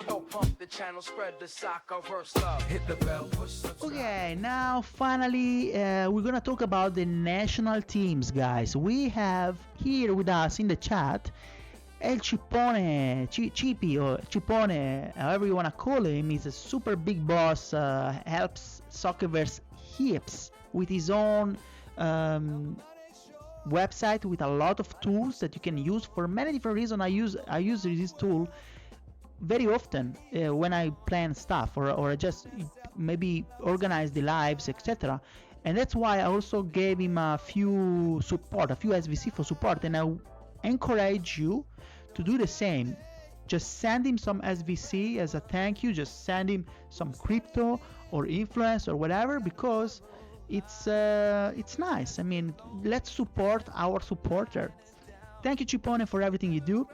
Help pump the channel, spread the Soccerverse love. Hit the bell, push subscribe. Okay, now finally we're gonna talk about the national teams, guys. We have here with us in the chat El Cipone, Cipi or Cipone, however you wanna call him. He's a super big boss, helps Soccerverse heaps with his own website with a lot of tools that you can use for many different reasons. I use this tool very often when I plan stuff or I just maybe organize the lives, etc. And that's why I also gave him a few SVC for support, and I encourage you to do the same. Just send him some SVC as a thank you. Just send him some crypto or influence or whatever, because it's nice. I mean, let's support our supporter. Thank you, Cipone, for everything you do.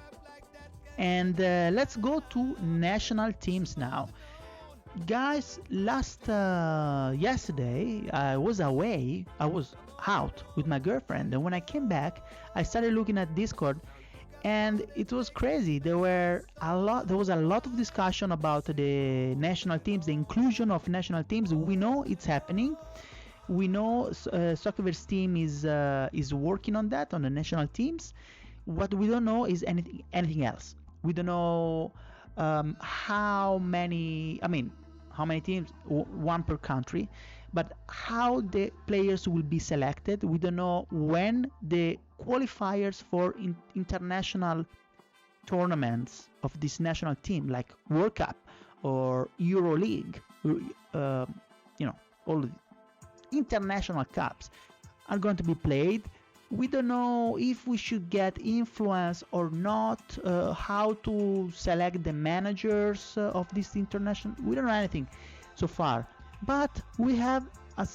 And let's go to national teams now, guys. Yesterday I was away. I was out with my girlfriend, and when I came back I started looking at Discord, and it was crazy. There was a lot of discussion about the national teams, the inclusion of national teams. We know it's happening. We know Soccerverse team is working on that, on the national teams. What we don't know is anything else. We don't know how many teams, one per country, but how the players will be selected. We don't know when the qualifiers for international tournaments of this national team, like World Cup or Euro League, all the international cups, are going to be played. We don't know if we should get influence or not, how to select the managers of this international. We don't know anything so far, but we have a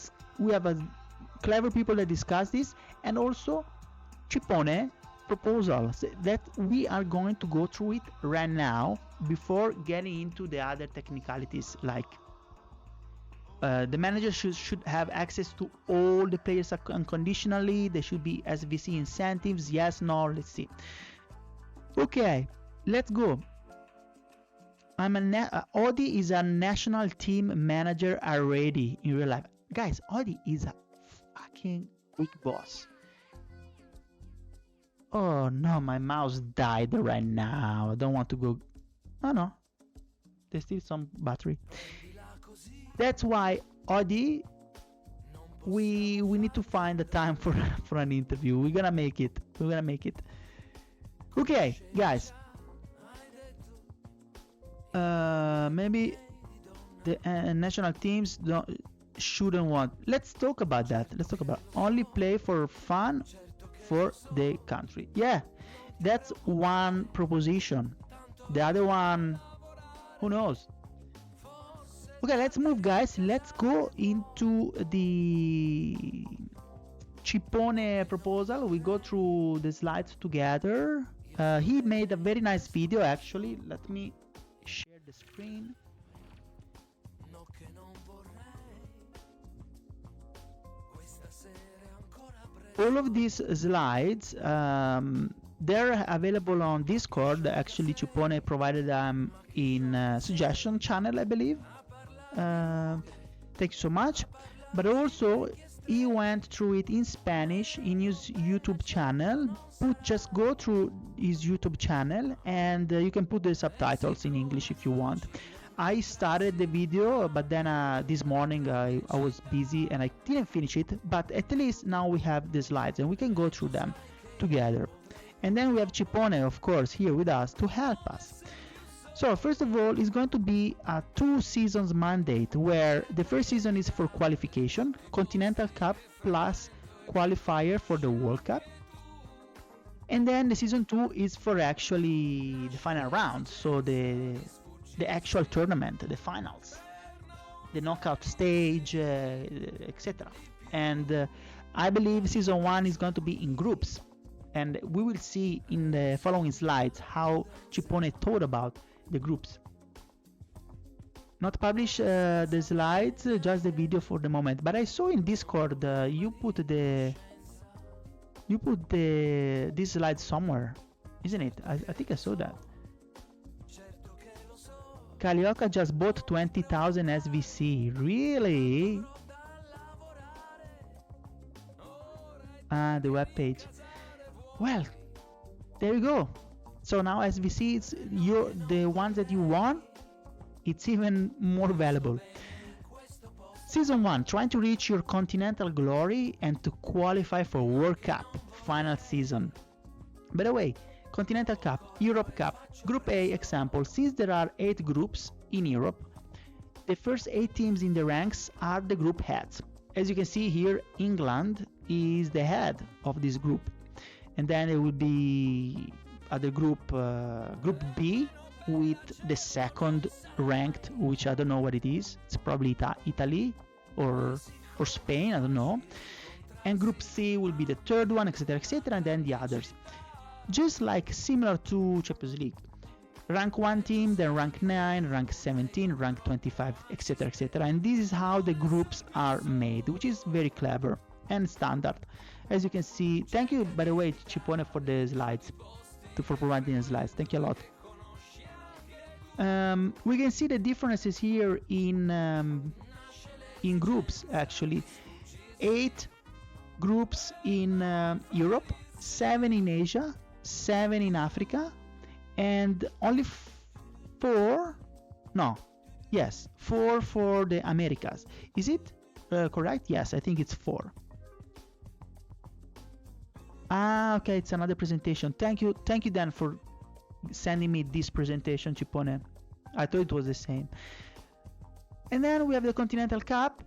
clever people that discuss this, and also Cipone proposal that we are going to go through it right now before getting into the other technicalities, like the manager should have access to all the players unconditionally. There should be SVC incentives. Yes, no, let's see. Okay, let's go. Odi is a national team manager already in real life. Guys, Odi is a fucking big boss. Oh no, my mouse died right now. I don't want to go. Oh no, there's still some battery. That's why, Odi, we need to find the time for an interview. We're gonna make it. Okay, guys. Maybe the national teams shouldn't want. Let's talk about that. Let's talk about only play for fun for the country. Yeah, that's one proposition. The other one, who knows? Okay, let's move, guys. Let's go into the Cipone proposal. We go through the slides together. He made a very nice video, actually. Let me share the screen. All of these slides, they're available on Discord. Actually, Cipone provided them in suggestion channel, I believe. Thank you so much. But also he went through it in Spanish in his YouTube channel. Just go through his YouTube channel, and you can put the subtitles in English if you want. I started the video, but then this morning I was busy and I didn't finish it, but at least now we have the slides and we can go through them together. And then we have Cipone, of course, here with us to help us. So first of all, it's going to be a 2 seasons mandate, where the first season is for qualification, Continental Cup plus qualifier for the World Cup. And then the season 2 is for actually the final round, so the actual tournament, the finals, the knockout stage, etc. And I believe season 1 is going to be in groups, and we will see in the following slides how Cipone thought about the groups. Not publish the slides, just the video for the moment. But I saw in Discord you put this slide somewhere, isn't it? I think I saw that. Carioca just bought 20,000 SVC. Really? The web page. Well, there you go. So now SVC, it's the ones that you won, it's even more valuable. Season 1, trying to reach your continental glory and to qualify for World Cup final season. By the way, Continental Cup, Europe Cup, Group A example, since there are 8 groups in Europe, the first 8 teams in the ranks are the group heads. As you can see here, England is the head of this group. And then it will be other group, Group B, with the second ranked, which I don't know what it is. It's probably Italy or Spain, I don't know. And Group C will be the third one, etc., and then the others. Just like similar to Champions League. Rank 1 team, then rank 9, rank 17, rank 25, etc., and this is how the groups are made, which is very clever and standard. As you can see, thank you, by the way, Cipone, for the slides, for providing the slides. Thank you a lot. We can see the differences here in groups, actually. 8 groups in Europe, 7 in Asia, 7 in Africa, and only 4 for the Americas. Is it correct? Yes, I think it's 4. Okay, it's another presentation. Thank you Dan for sending me this presentation, Cipone. I thought it was the same. And then we have the Continental Cup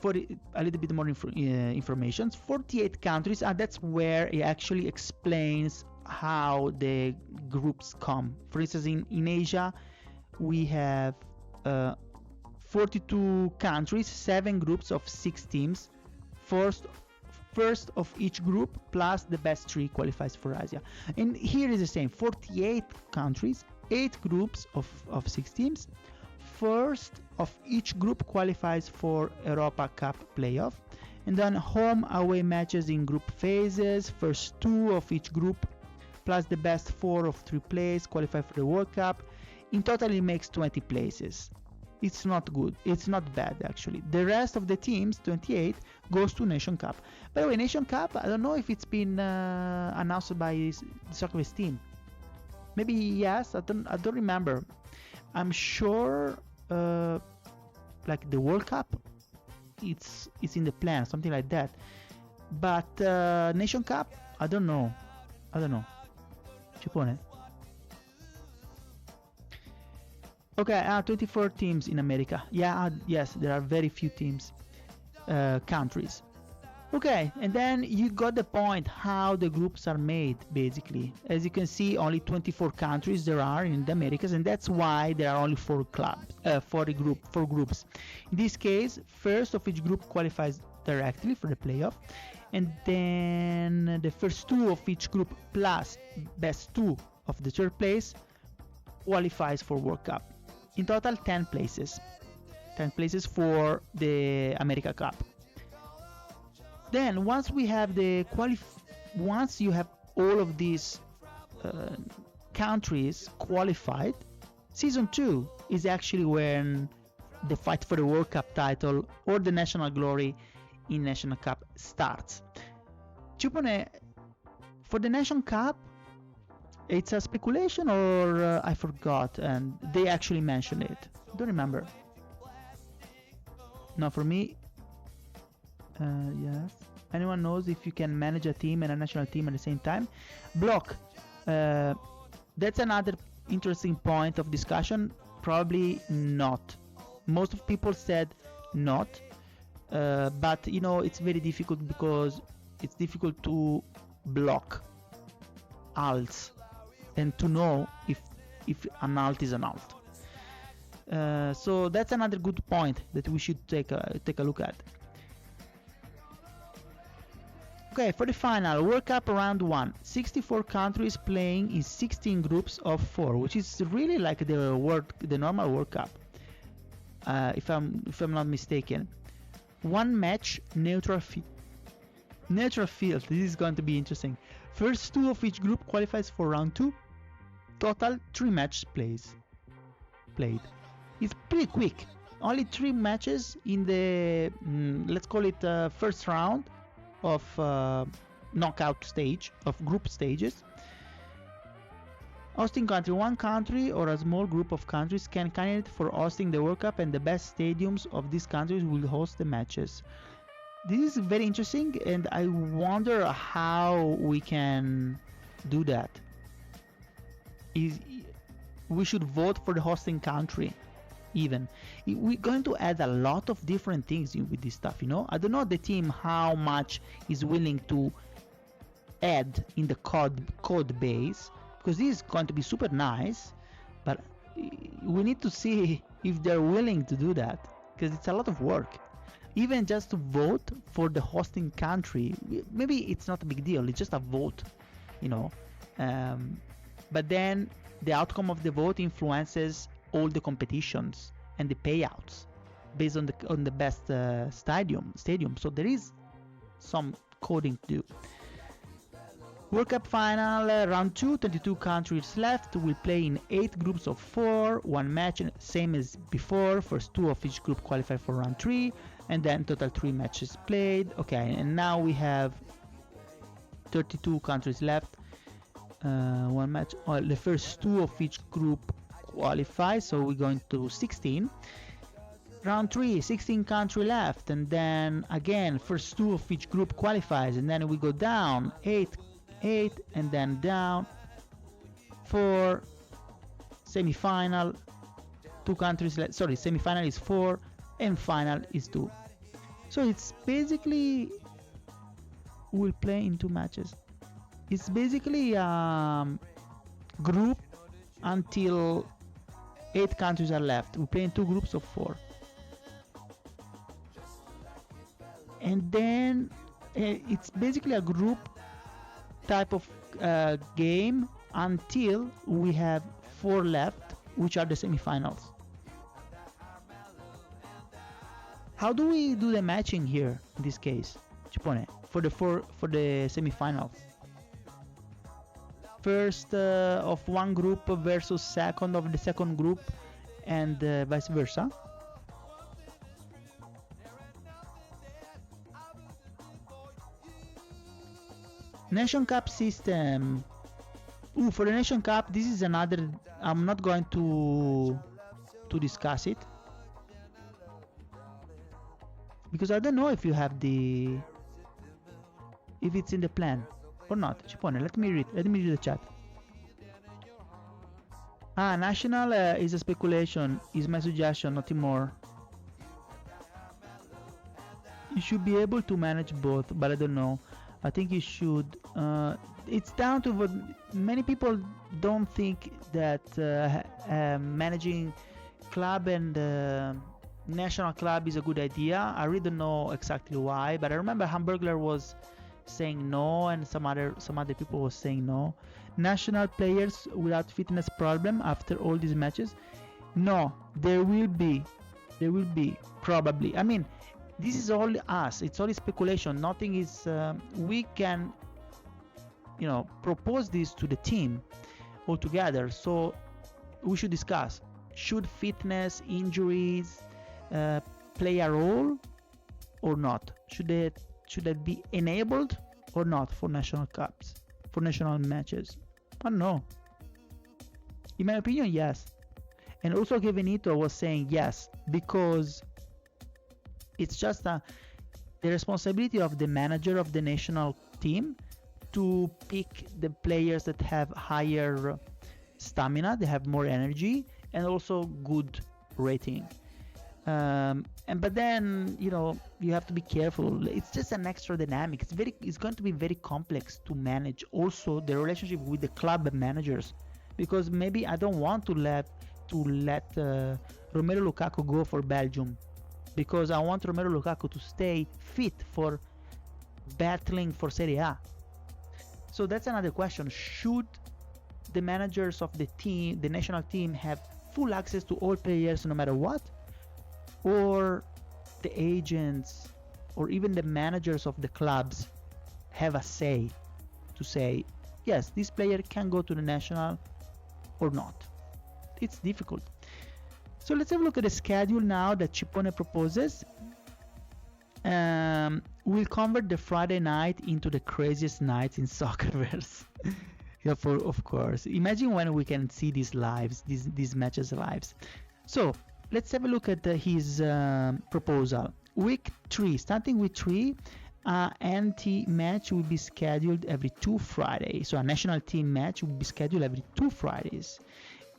for a little bit more information. 48 countries, and that's where it actually explains how the groups come. For instance, in Asia, we have 42 countries, 7 groups of 6 teams. First of each group plus the best 3 qualifies for Asia. And here is the same, 48 countries, 8 groups of 6 teams. First of each group qualifies for Europa Cup playoff, and then home away matches in group phases. First 2 of each group plus the best 4 of 3 plays qualify for the World Cup. In total it makes 20 places. It's not good, it's not bad actually. The rest of the teams, 28, goes to Nation Cup. By the way, Nation Cup, I don't know if it's been announced by the Soccerverse team. Maybe yes, I don't remember. I'm sure like the World Cup, it's in the plan, something like that. But Nation Cup, I don't know. Cipone. Okay, 24 teams in America. Yes, there are very few teams, countries. Okay, and then you got the point how the groups are made, basically. As you can see, only 24 countries there are in the Americas, and that's why there are only 4 groups. In this case, first of each group qualifies directly for the playoff, and then the first 2 of each group plus best 2 of the third place qualifies for World Cup. In total, 10 places. 10 places for the America Cup. Then once we have once you have all of these countries qualified, season 2 is actually when the fight for the World Cup title or the national glory in National Cup starts. Cipone, for the Nation Cup, it's a speculation or I forgot, and they actually mentioned it. Don't remember. No, for me, yes. Anyone knows if you can manage a team and a national team at the same time? Block. That's another interesting point of discussion. Probably not. Most of people said not. But you know, it's very difficult because it's difficult to block alts and to know if an alt is an alt. So that's another good point that we should take a look at. Okay, for the final, World Cup round 1, 64 countries playing in 16 groups of 4, which is really like the normal World Cup, if I'm not mistaken. 1 match, neutral field. This is going to be interesting. First 2 of each group qualifies for round 2. Total 3 match plays. played. It's pretty quick. Only 3 matches in the let's call it first round of knockout stage of group stages. Hosting country: one country or a small group of countries can candidate for hosting the World Cup, and the best stadiums of these countries will host the matches. This is very interesting, and I wonder how we can do that. We should vote for the hosting country. Even we're going to add a lot of different things with this stuff, I don't know the team how much is willing to add in the code base, because this is going to be super nice, but we need to see if they're willing to do that, because it's a lot of work. Even just to vote for the hosting country, maybe it's not a big deal, it's just a vote, but then the outcome of the vote influences all the competitions and the payouts based on the best stadium. So there is some coding to do. World Cup final, round 2, 22 countries left. We'll play in 8 groups of 4, 1 match, same as before. First 2 of each group qualify for round 3, and then total 3 matches played. Okay, and now we have 32 countries left. 1 match. The first 2 of each group qualify, so we're going to 16. Round 3, 16 country left, and then again first 2 of each group qualifies, and then we go down 8, and then down 4, semi-final, 2 countries left. Sorry, semi-final is 4 and final is 2. So it's basically we'll play in 2 matches. It's basically group until 8 countries are left. We play in 2 groups of 4, and then it's basically a group type of game until we have 4 left, which are the semifinals. How do we do the matching here in this case, Cipone, for the semifinals? First of one group versus second of the second group, and vice versa. Nation Cup system. For the Nation Cup, this is another. I'm not going to discuss it because I don't know if you have if it's in the plan or not. Cipone, let me read the chat. National is a speculation, is my suggestion, nothing more. You should be able to manage both, but I don't know. I think you should. It's down to what many people don't think that managing club and national club is a good idea. I really don't know exactly why, but I remember Hamburglar was saying no, and some other people were saying no. National players without fitness problem after all these matches? No, there will be probably. I mean, this is all us. It's only speculation. Nothing is. We can, propose this to the team altogether. So we should discuss: should fitness, injuries play a role or not? Should that be enabled or not for national cups, for national matches? I don't know. In my opinion, yes. And also Kevinito was saying yes, because it's just the responsibility of the manager of the national team to pick the players that have higher stamina, they have more energy, and also good rating. But then you have to be careful. It's just an extra dynamic. It's going to be very complex to manage. Also the relationship with the club managers, because maybe I don't want to let Romelu Lukaku go for Belgium, because I want Romelu Lukaku to stay fit for battling for Serie A. So that's another question. Should the managers of the team, the national team, have full access to all players no matter what? Or the agents or even the managers of the clubs have a say to say, yes, this player can go to the national or not? It's difficult. So let's have a look at the schedule now that Cipone proposes. We'll convert the Friday night into the craziest nights in Soccerverse. Yeah, of course. Imagine when we can see these lives, these matches lives. So let's have a look at his proposal. Week 3, starting with 3, NT match will be scheduled every 2 Fridays. So a national team match will be scheduled every 2 Fridays.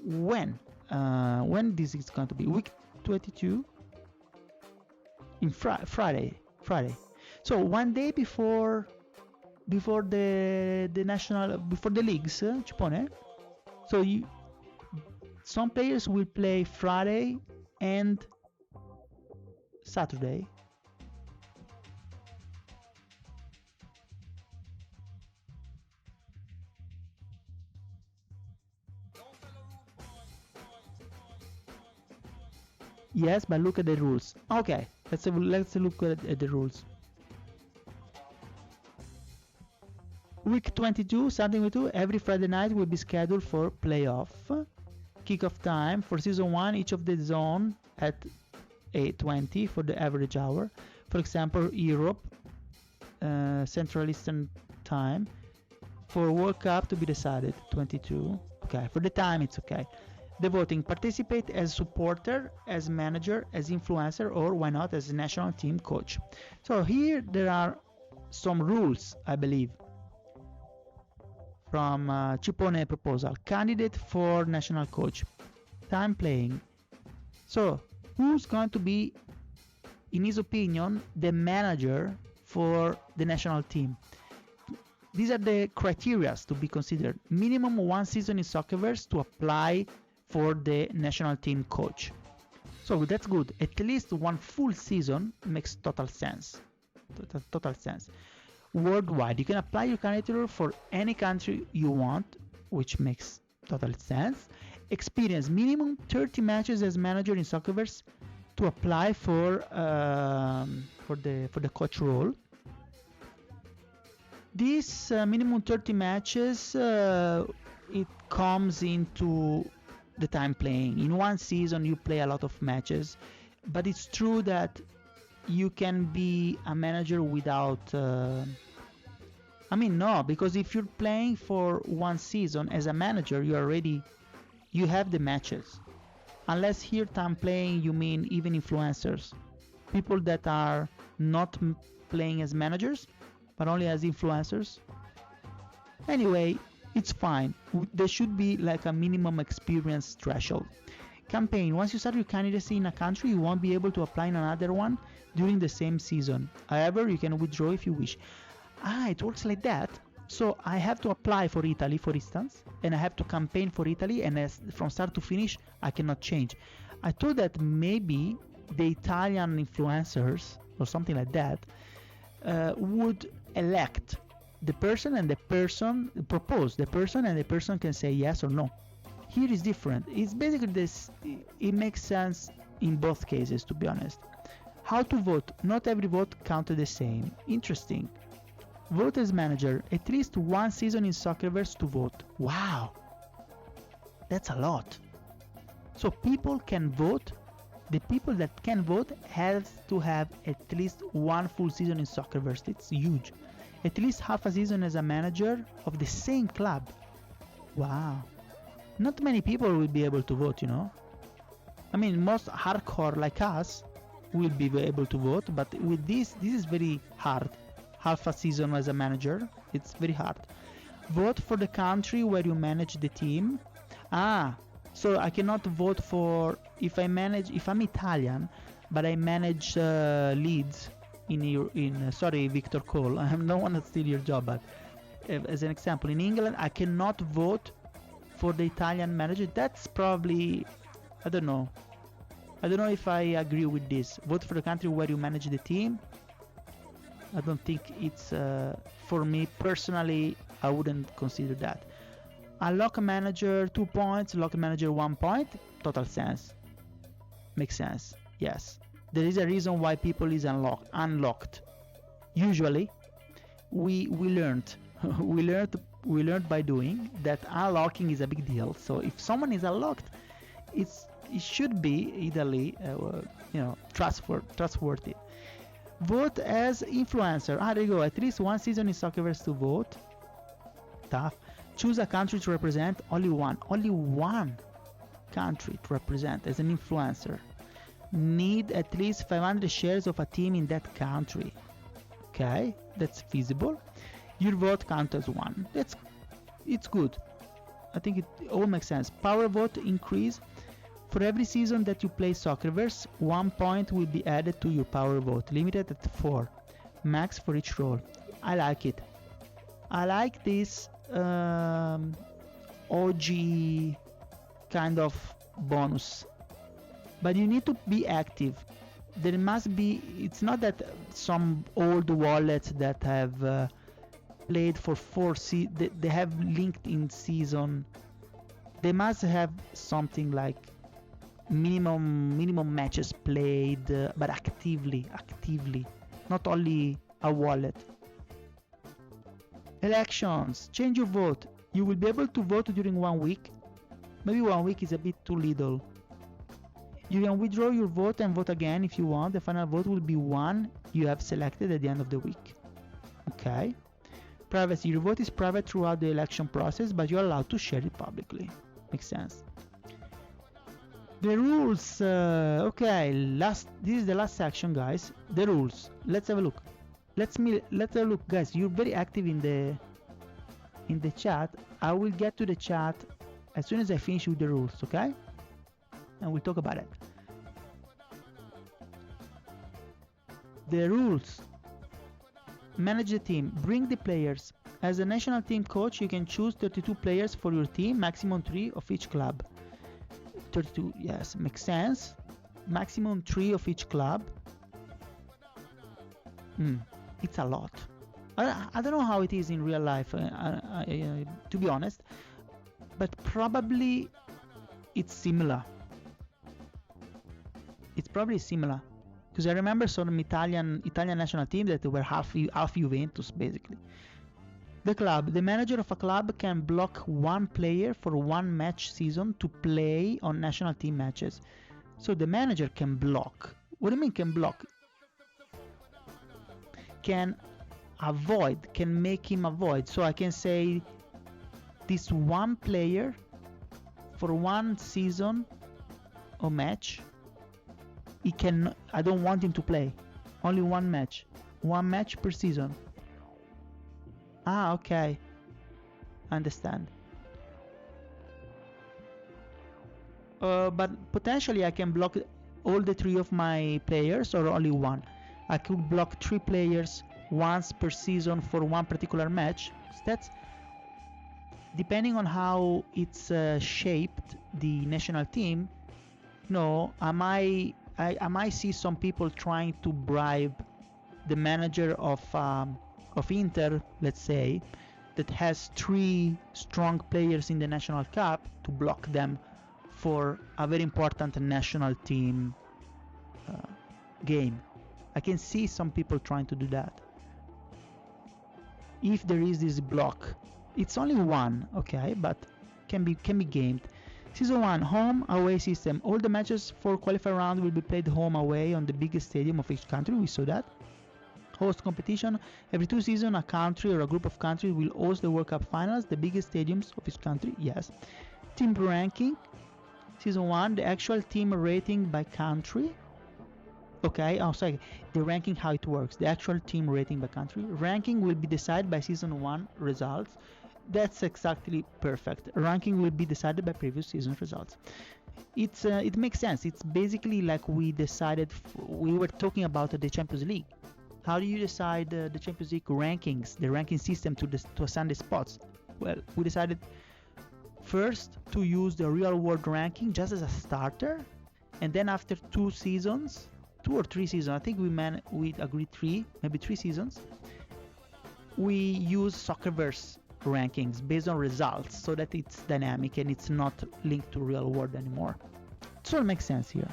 When this is going to be? Week 22 in Friday. So one day before the national, before the leagues, Cipone. So some players will play Friday and Saturday. Yes, but look at the rules. Okay, let's look at the rules. Week 22, starting with 2, every Friday night will be scheduled for playoff. Kickoff time for season 1, each of the zone at 8:20 for the average hour. For example, Europe, Central Eastern Time. For World Cup to be decided, 22. Okay, for the time it's okay. The voting: participate as supporter, as manager, as influencer, or why not as national team coach. So here there are some rules, I believe, from Cipone proposal. Candidate for national coach, time playing. So who's going to be, in his opinion, the manager for the national team? These are the criteria to be considered. Minimum 1 season in Soccerverse to apply for the national team coach. So that's good. At least 1 full season makes total sense. Total sense. Worldwide, you can apply your candidature for any country you want, which makes total sense. Experience: minimum 30 matches as manager in Soccerverse to apply for the coach role. This minimum 30 matches, it comes into the time playing. In 1 season you play a lot of matches, but it's true that you can be a manager without no, because if you're playing for 1 season as a manager, you have the matches. Unless here time playing you mean even influencers, people that are not playing as managers but only as influencers. Anyway, it's fine. There should be like a minimum experience threshold. Campaign: once you start your candidacy in a country, you won't be able to apply in another one during the same season. However, you can withdraw if you wish. It works like that. So I have to apply for Italy, for instance, and I have to campaign for Italy, and from start to finish I cannot change. I thought that maybe the Italian influencers or something like that would elect the person, and the person propose the person, and the person can say yes or no. Here is different. It's basically this. It makes sense in both cases, to be honest. How to vote: not every vote counted the same. Interesting. Vote as manager: at least 1 season in Soccerverse to vote. Wow, that's a lot. So people can vote. The people that can vote have to have at least 1 full season in Soccerverse. It's huge. At least half a season as a manager of the same club. Wow. Not many people will be able to vote, most hardcore like us will be able to vote, but with this is very hard. Half a season as a manager, it's very hard. Vote for the country where you manage the team. So I cannot vote for, if I'm Italian, but I manage Leeds sorry, Victor Cole, I don't want to steal your job, but as an example, in England, I cannot vote for the Italian manager. That's probably, I don't know if I agree with this. Vote for the country where you manage the team. I don't think it's, for me personally, I wouldn't consider that. Unlock a manager 2 points, lock a manager 1 point, total sense. Makes sense, yes. There is a reason why people is unlocked. Usually, we learned we learned by doing that unlocking is a big deal. So if someone is unlocked, it's it should be Italy, trustworthy. Vote as influencer. There you go. At least one season in Soccerverse to vote. Tough. Choose a country to represent. Only one country to represent as an influencer. Need at least 500 shares of a team in that country. Okay, that's feasible. Your vote counts as one. It's good. I think it all makes sense. Power vote increase. For every season that you play Soccerverse, 1 point will be added to your power vote, limited at 4, max for each role. I like it. I like this OG kind of bonus. But you need to be active. There must be, it's not that some old wallets that have played for 4 they have linked in season. They must have something like minimum matches played, but actively, not only a wallet. Elections. Change your vote. You will be able to vote during 1 week. Maybe 1 week is a bit too little. You can withdraw your vote and vote again if you want. The final vote will be one you have selected at the end of the week. Okay. Privacy. Your vote is private throughout the election process, but you're allowed to share it publicly. Makes sense. The rules. Okay. This is the last section, guys. The rules. Let's have a look. Let's have a look, guys. You're very active in the chat. I will get to the chat as soon as I finish with the rules. Okay. And we'll talk about it. The rules. Manage the team. Bring the players. As a national team coach, you can choose 32 players for your team, maximum 3 of each club. 32, yes, makes sense. Maximum 3 of each club. It's a lot. I don't know how it is in real life, to be honest, but probably it's similar. It's probably similar, because I remember some Italian national team that were half Juventus basically. The club. The manager of a club can block one player for 1 match season to play on national team matches. So the manager can block. What do you mean can block? Can avoid, can make him avoid. So I can say this one player for 1 season or match, I don't want him to play. Only 1 match. 1 match per season. Okay. I understand. But potentially I can block all the 3 of my players or only 1. I could block 3 players once per season for 1 particular match. That's depending on how it's shaped, the national team. I might see some people trying to bribe the manager of Inter, let's say, that has 3 strong players in the National Cup, to block them for a very important national team game. I can see some people trying to do that. If there is this block, it's only 1, okay, but can be gamed. Season 1, home away system. All the matches for qualifier round will be played home away on the biggest stadium of each country. We saw that. Host competition. Every 2 seasons, a country or a group of countries will host the World Cup finals, the biggest stadiums of each country. Yes. Team ranking. Season 1, the actual team rating by country. Okay, sorry. The ranking, how it works. The actual team rating by country. Ranking will be decided by season 1 results. That's exactly perfect. Ranking will be decided by previous season results. It makes sense. It's basically like we were talking about the Champions League. How do you decide the Champions League rankings, the ranking system to assign the spots? Well, we decided first to use the real world ranking just as a starter, and then after 2 seasons, 2 or 3 seasons, I think we agreed 3, maybe 3 seasons, we use Soccerverse rankings based on results, so that it's dynamic and it's not linked to real world anymore. So it makes sense here.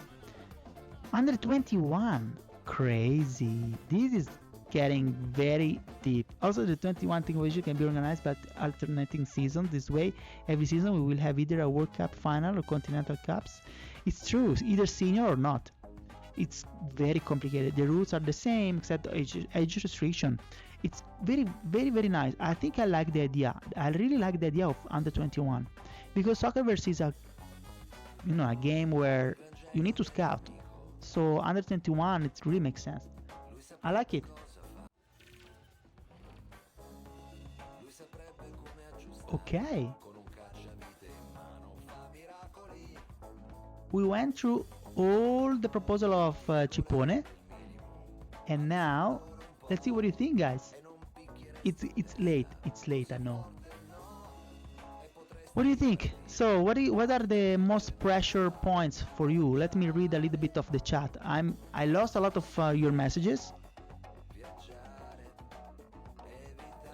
Under 21, crazy. This is getting very deep. Also, the 21 thing can be organized by alternating seasons. This way, every season we will have either a World Cup final or Continental Cups, It's true, either senior or not. It's very complicated. The rules are the same except age restriction. It's very, very, very nice. I think I like the idea. I really like the idea of under 21 because Soccerverse is a game where you need to scout. So under 21, it really makes sense. I like it. Okay. We went through all the proposal of Cipone, and now let's see what you think, guys. It's late. It's late, I know. What do you think? So, what are the most pressure points for you? Let me read a little bit of the chat. I lost a lot of your messages.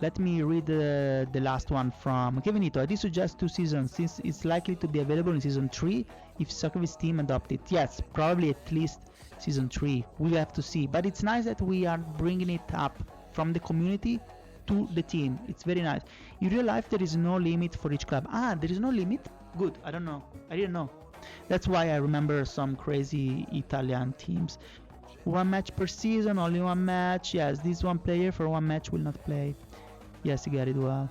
Let me read the last one from Kevinito. I did suggest 2 seasons since it's likely to be available in season 3 if Soccerverse team adopt it. Yes, probably at least season 3. We'll have to see. But it's nice that we are bringing it up from the community to the team. It's very nice. In real life, there is no limit for each club. There is no limit? Good. I don't know. I didn't know. That's why I remember some crazy Italian teams. 1 match per season, only 1 match. Yes, this one player for 1 match will not play. Yes, you get it well.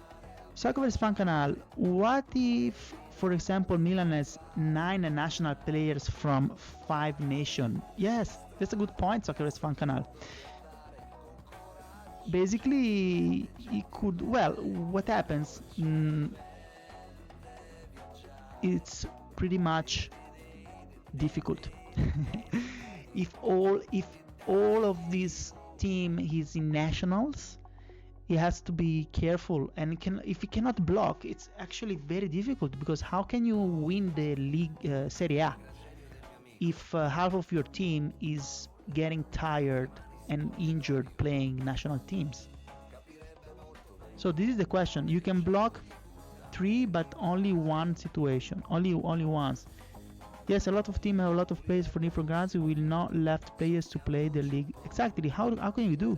Soccerverse fan canal. What if, for example, Milan has 9 national players from 5 nations? Yes, that's a good point, Soccerverse fan canal. Basically, it could. Well, what happens? It's pretty much difficult. if all of this team is in nationals, he has to be careful, and if he cannot block, it's actually very difficult because how can you win the league Serie A if half of your team is getting tired and injured playing national teams? So this is the question. You can block 3, but only 1 situation, only once. Yes, a lot of teams have a lot of players for different grounds. We will not left players to play the league. Exactly. How can you do?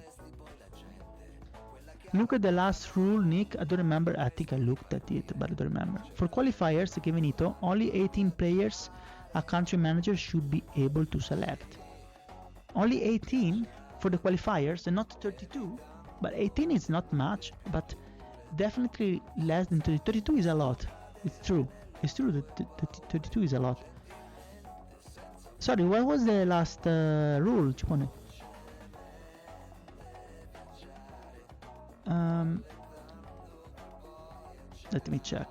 Look at the last rule, Nick. I don't remember. I think I looked at it, but I don't remember. For qualifiers, Kevinito, only 18 players a country manager should be able to select. Only 18 for the qualifiers and not 32. But 18 is not much, but definitely less than 30. 32 is a lot. It's true. It's true that 32 is a lot. Sorry, what was the last rule, Cipone? Let me check.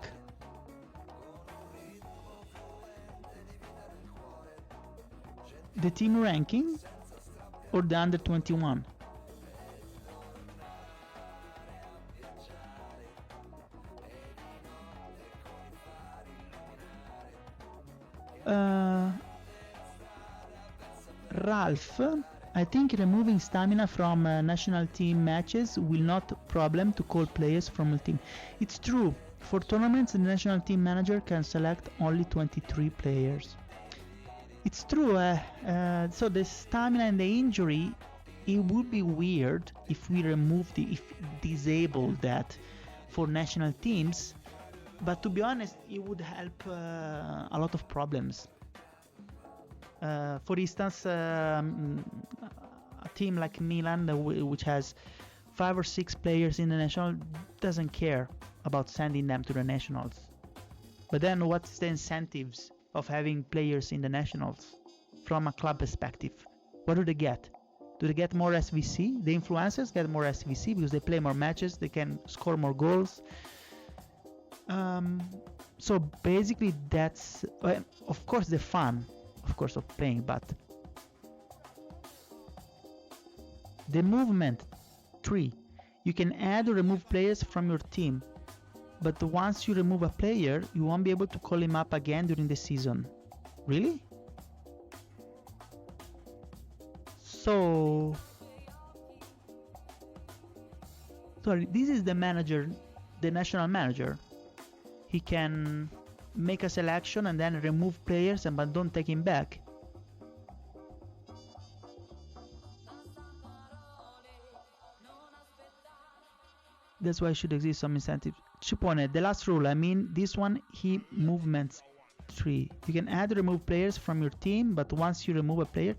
The team ranking or the under 21? Ralph, I think removing stamina from national team matches will not problem to call players from a team. It's true. For tournaments, the national team manager can select only 23 players. It's true. So the stamina and the injury, it would be weird if we disable that for national teams. But to be honest, it would help a lot of problems. For instance, a team like Milan, which has 5 or 6 players in the national, doesn't care about sending them to the nationals. But then what's the incentives of having players in the nationals from a club perspective? What do they get? Do they get more SVC? The influencers get more SVC because they play more matches, they can score more goals. So basically that's, of course, the fun, of course, of playing, but the movement 3, you can add or remove players from your team, but once you remove a player, you won't be able to call him up again during the season. Really? So, sorry, this is the manager, the national manager. He can make a selection and then remove players but don't take him back. That's why should exist some incentive. Cipone, the last rule, I mean this one, he movements 3. You can add or remove players from your team, but once you remove a player...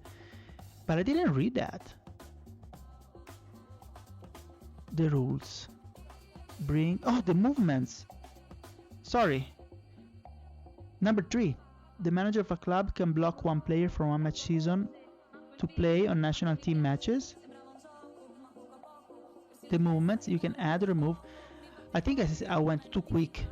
But I didn't read that. The rules. Bring... Oh, the movements. Sorry. Number 3. The manager of a club can block one player from one match season to play on national team matches. The movements you can add or remove. I think I went too quick.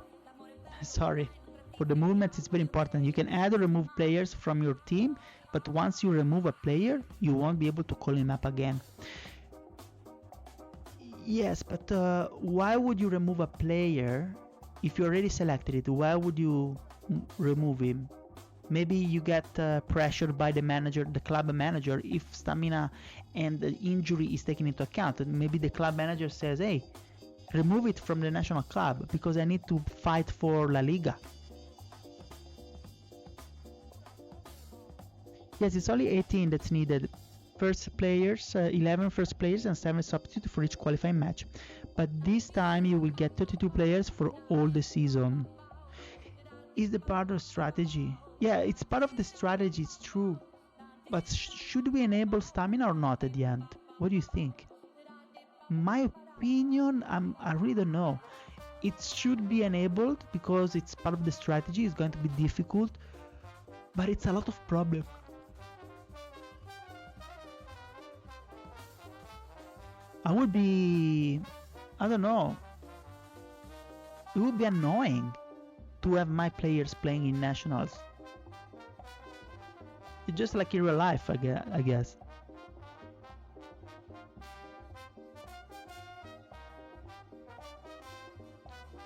Sorry. For the movements, it's very important. You can add or remove players from your team, but once you remove a player, you won't be able to call him up again. Yes, but why would you remove a player if you already selected it? Why would you remove him? Maybe you get pressured by the manager, the club manager, if stamina and the injury is taken into account. Maybe the club manager says, hey, remove it from the national club because I need to fight for La Liga. Yes, it's only 18 that's needed. First players, 11 first players and 7 substitutes for each qualifying match. But this time you will get 32 players for all the season. Is the part of strategy? Yeah, it's part of the strategy, it's true. But should we enable stamina or not at the end? What do you think? My opinion, I really don't know. It should be enabled because it's part of the strategy. It's going to be difficult, but it's a lot of problem. I don't know. It would be annoying to have my players playing in nationals. It's just like in real life, I guess.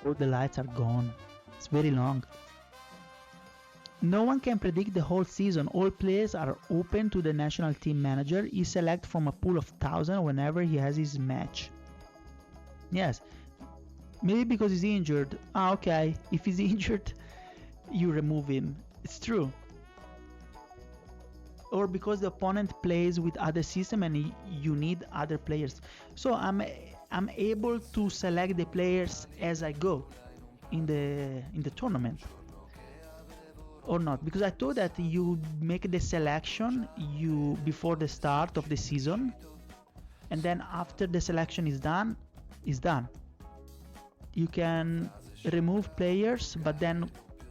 All the lights are gone. It's very long. No one can predict the whole season. All players are open to the national team manager. He selects from a pool of 1,000 whenever he has his match. Yes. Maybe because he's injured. Okay. If he's injured, you remove him. It's true. Or because the opponent plays with other system and you need other players. So I'm able to select the players as I go in the tournament. Or not, because I thought that you make the selection before the start of the season, and then after the selection is done, you can remove players, but then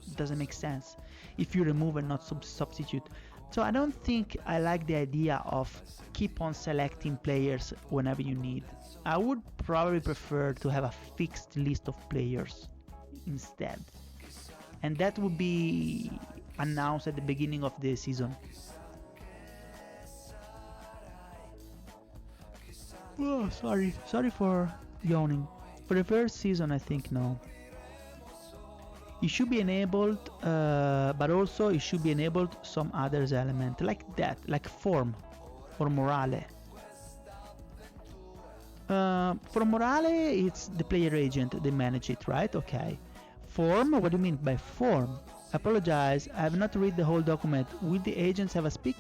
it doesn't make sense if you remove and not substitute. So I don't think I like the idea of keep on selecting players whenever you need. I would probably prefer to have a fixed list of players instead. And that would be announced at the beginning of the season. Oh, sorry for yawning. For the first season, I think no. It should be enabled, but also it should be enabled some others element like that, like form or morale. For morale, it's the player agent, they manage it, right? Okay. Form, what do you mean by form? Apologize, I have not read the whole document. Will the agents have a speak?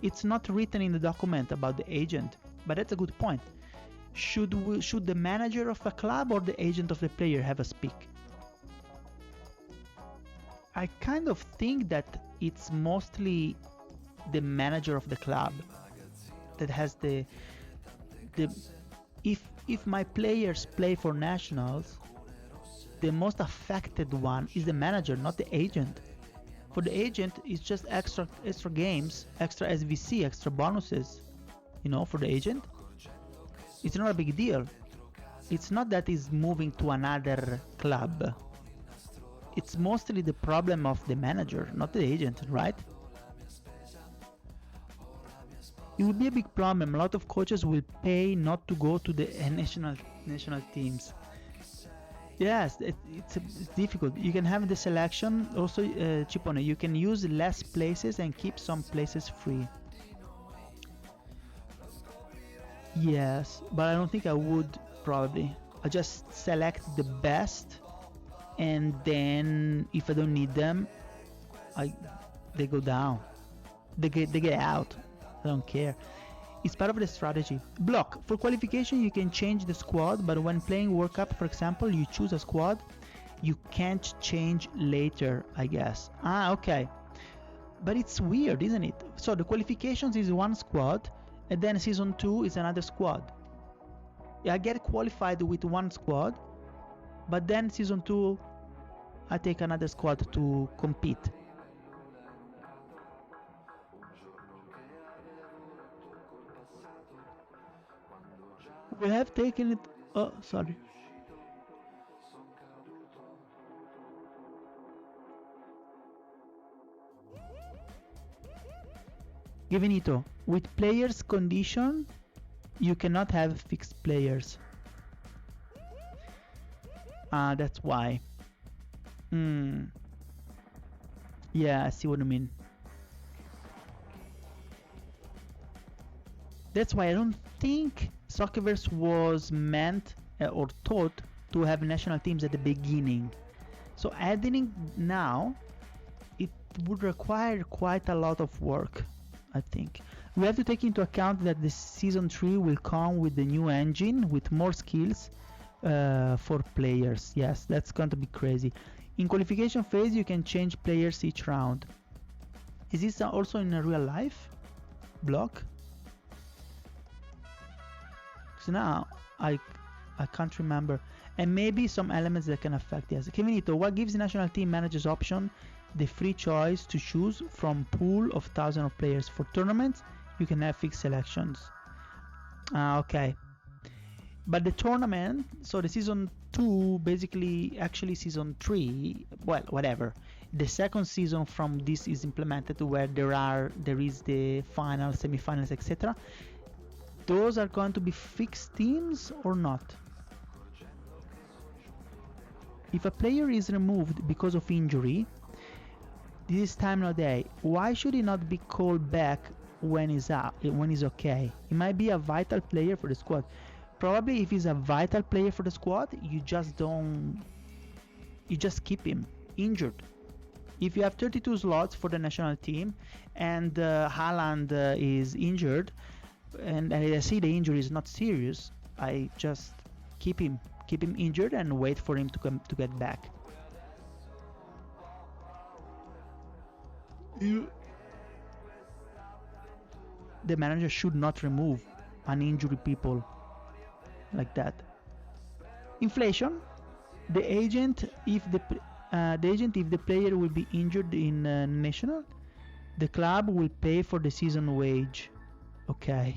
It's not written in the document about the agent, but that's a good point. Should the manager of a club or the agent of the player have a speak? I kind of think that it's mostly the manager of the club that has if my players play for nationals, the most affected one is the manager, not the agent. For the agent, it's just extra games, extra SVC, extra bonuses. You know, for the agent, it's not a big deal. It's not that he's moving to another club. It's mostly the problem of the manager, not the agent, right? It will be a big problem. A lot of coaches will pay not to go to the national teams. Yes, it's difficult. You can have the selection. Also, Cipone, you can use less places and keep some places free. Yes, but I don't think I would probably. I just select the best, and then if I don't need them, they go down. They get out. I don't care. It's part of the strategy. Block. For qualification, you can change the squad, but when playing World Cup, for example, you choose a squad you can't change later, I guess. Okay. But it's weird, isn't it? So the qualifications is one squad, and then season 2 is another squad. I get qualified with one squad, but then season 2 I take another squad to compete. We have taken it. Oh, sorry. Givenito, with players condition, you cannot have fixed players. That's why. Yeah, I see what you mean. That's why I don't think Soccerverse was meant or thought to have national teams at the beginning. So adding it now, it would require quite a lot of work, I think. We have to take into account that the season 3 will come with the new engine with more skills for players. Yes, that's going to be crazy. In qualification phase, you can change players each round. Is this also in a real life block? So now I can't remember, and maybe some elements that can affect. Yes, Kevinito, what gives the national team managers option the free choice to choose from pool of thousands of players? For tournaments, you can have fixed selections. Okay. But the tournament, so the season 2, basically, actually season 3, well, whatever. The second season from this is implemented where there is the finals, semifinals, etc. Those are going to be fixed teams or not? If a player is removed because of injury, this is time of day. Why should he not be called back when he's okay? He might be a vital player for the squad. Probably if he's a vital player for the squad, you just keep him injured. If you have 32 slots for the national team and Haaland is injured, and I see the injury is not serious, I just keep him injured and wait for him to get back. The manager should not remove uninjured people like that. Inflation. The agent, if the player will be injured in national, the club will pay for the season wage. Okay.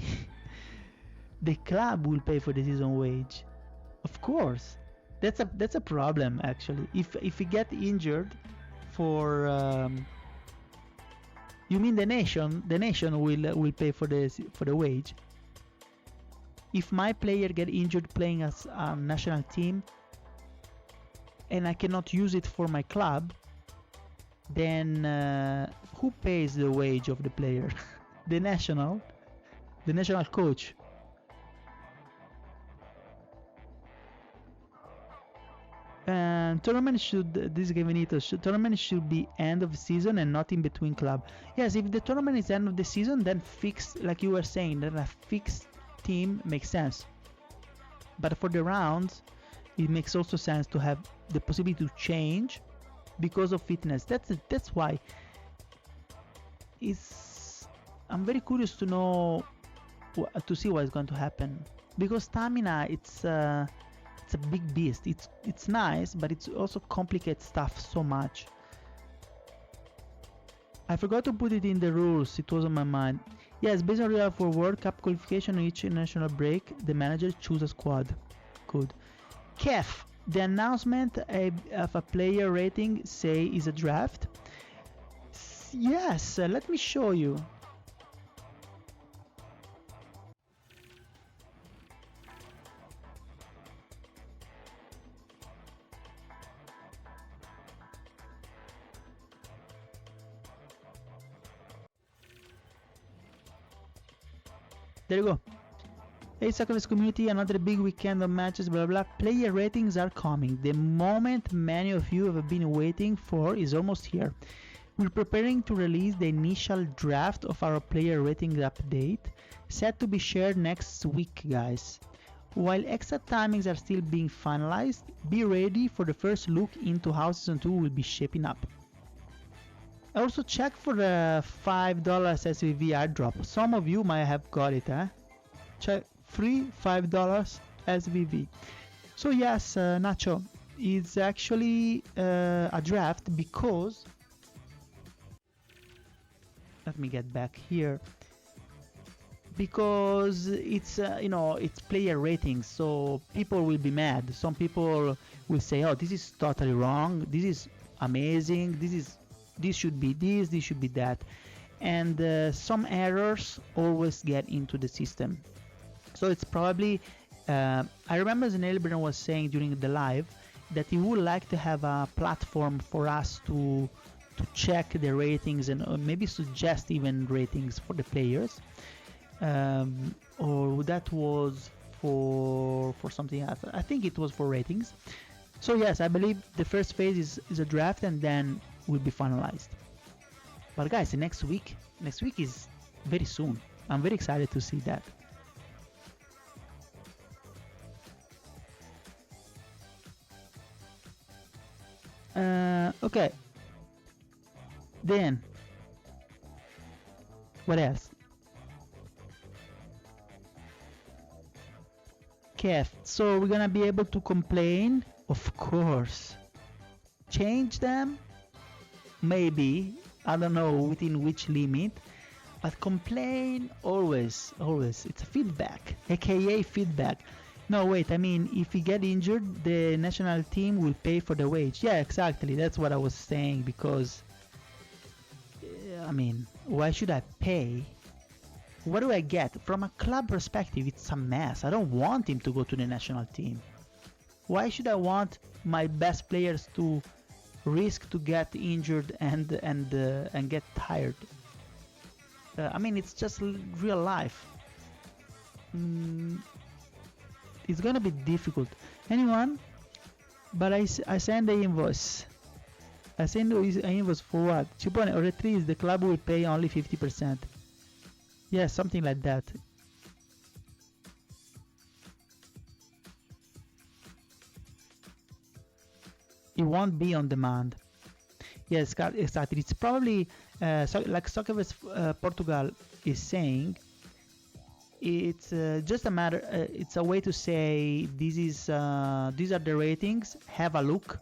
The club will pay for the season wage. Of course. That's a problem actually. If he get injured for you mean the nation will pay for the wage. If my player get injured playing as a national team and I cannot use it for my club, then who pays the wage of the player? The national coach. Tournament should be end of season and not in between club. Yes, if the tournament is end of the season, then fixed, like you were saying, then a fixed team makes sense. But for the rounds, it makes also sense to have the possibility to change because of fitness. That's why I'm very curious to know to see what is going to happen, because stamina it's a big beast. It's nice, but it's also complicates stuff so much. I forgot to put it in the rules. It was on my mind. Yes, based on real for World Cup qualification on each national break, the manager choose a squad. Good. Kef, the announcement of a player rating, say, is a draft. Yes, let me show you. There you go. Hey Soccerverse community, another big weekend of matches, blah blah. Player ratings are coming. The moment many of you have been waiting for is almost here. We're preparing to release the initial draft of our player ratings update, set to be shared next week, guys. While exact timings are still being finalized, be ready for the first look into how Season 2 will be shaping up. Also check for the $5 SVV airdrop. Some of you might have got it, huh? Check free $5 SVV. So yes, Nacho, it's actually a draft because... Let me get back here. Because it's it's player ratings, so people will be mad. Some people will say, oh, this is totally wrong, this is amazing, this should be this should be that, and some errors always get into the system. So it's probably I remember Zanelbren was saying during the live that he would like to have a platform for us to check the ratings and maybe suggest even ratings for the players. Or that was for something else. I think it was for ratings. So yes, I believe the first phase is a draft and then will be finalized. But guys, next week is very soon. I'm very excited to see that. Okay. Then what else? Kev, so we're gonna be able to complain? Of course. Change them? Maybe. I don't know within which limit. But complain always. It's a feedback, aka feedback. No, wait, I mean, if we get injured, the national team will pay for the wage. Yeah, exactly. That's what I was saying, because I mean, why should I pay? What do I get? From a club perspective, it's a mess. I don't want him to go to the national team. Why should I want my best players to risk to get injured and get tired? I mean, it's just real life. It's gonna be difficult. Anyone? But I send the invoice. I send the invoice for what? Cipone, or at least the club will pay only 50%. Yeah, something like that. It won't be on demand. Yes, exactly. It's probably like Soccerverse Portugal is saying. It's just a matter. It's a way to say these are the ratings. Have a look.